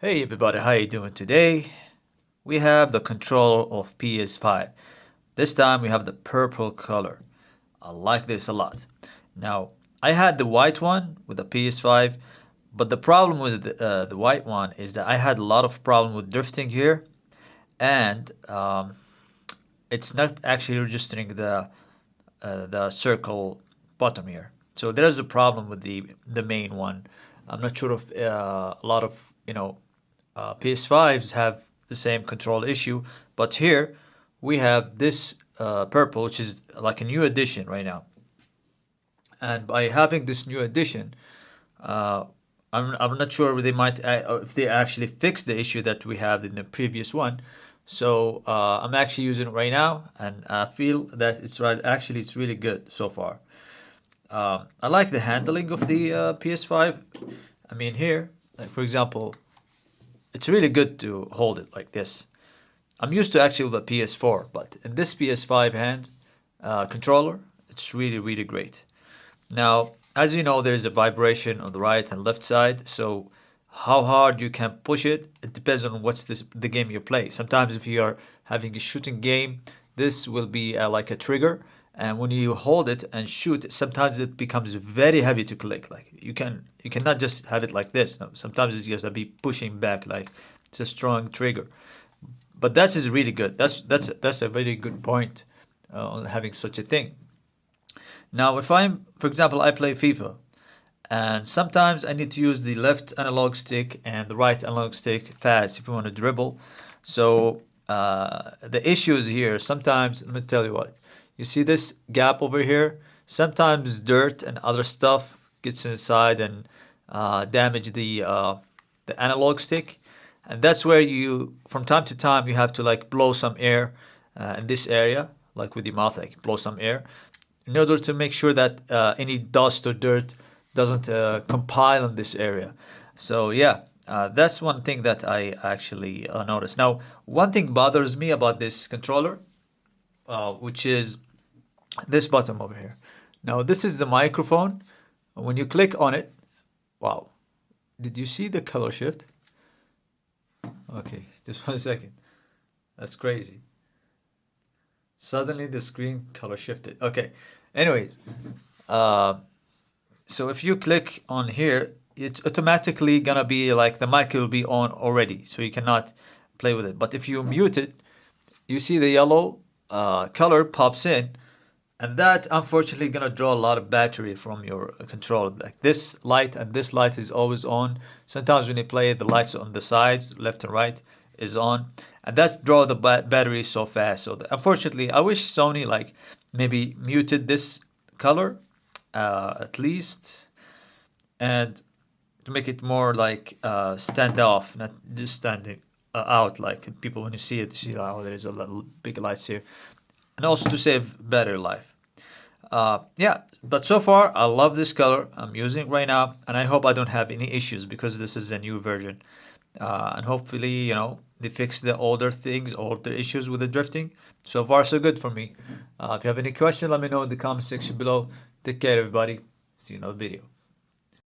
Hey everybody, how you doing today? We have the controller of PS5. This time we have the purple color. I like this a lot. Now, I had the white one with the PS5, but the problem with the white one is that I had a lot of problem with drifting here, and it's not actually registering the circle bottom here. So there's a problem with the main one. I'm not sure if a lot of PS5s have the same control issue, but here we have this purple, which is like a new addition right now. And by having this new addition, uh, I'm not sure if they actually fix the issue that we have in the previous one. So I'm actually using it right now, and I feel that it's right. Actually, it's really good so far. I like the handling of the PS5. I mean, here, like for example, it's really good to hold it like this. I'm used to actually the PS4, but in this PS5 hand controller, it's really great. Now, as you know, there's a vibration on the right and left side, so how hard you can push it, it depends on what's the game you play. Sometimes if you are having a shooting game, this will be like a trigger, and when you hold it and shoot, sometimes it becomes very heavy to click. Like you cannot just have it like this. No, sometimes it's just be pushing back, like it's a strong trigger. But that is really good. That's a very good point on having such a thing. Now, if I'm, for example, I play FIFA, and sometimes I need to use the left analog stick and the right analog stick fast if you want to dribble. So the issue is here. Sometimes, let me tell you what. You see this gap over here? Sometimes dirt and other stuff gets inside and damage the analog stick, and that's where you, from time to time, you have to like blow some air in this area, like with your mouth, like blow some air, in order to make sure that any dust or dirt doesn't compile in this area. So yeah, that's one thing that I actually noticed. Now, one thing bothers me about this controller, which is this button over here. Now, this is the microphone. When you click on it, wow, did you see the color shift? Okay, just 1 second. That's crazy. Suddenly the screen color shifted. Okay, anyways, uh, so if you click on here, it's automatically gonna be like the mic will be on already, so you cannot play with it. But if you mute it, you see the yellow color pops in, and that unfortunately gonna draw a lot of battery from your controller. Like this light and this light is always on. Sometimes when you play, the lights on the sides, left and right, is on, and that's draw the battery so fast. So unfortunately, I wish Sony like maybe muted this color at least, and to make it more like stand off, not just standing out. Like people when you see it, you see oh there's a little big lights here, and also to save battery life. Yeah, but so far I love this color. I'm using it right now, and I hope I don't have any issues because this is a new version. And hopefully, they fix the older things, older issues with the drifting. So far, so good for me. If you have any questions, let me know in the comment section below. Take care, everybody. See you in another video.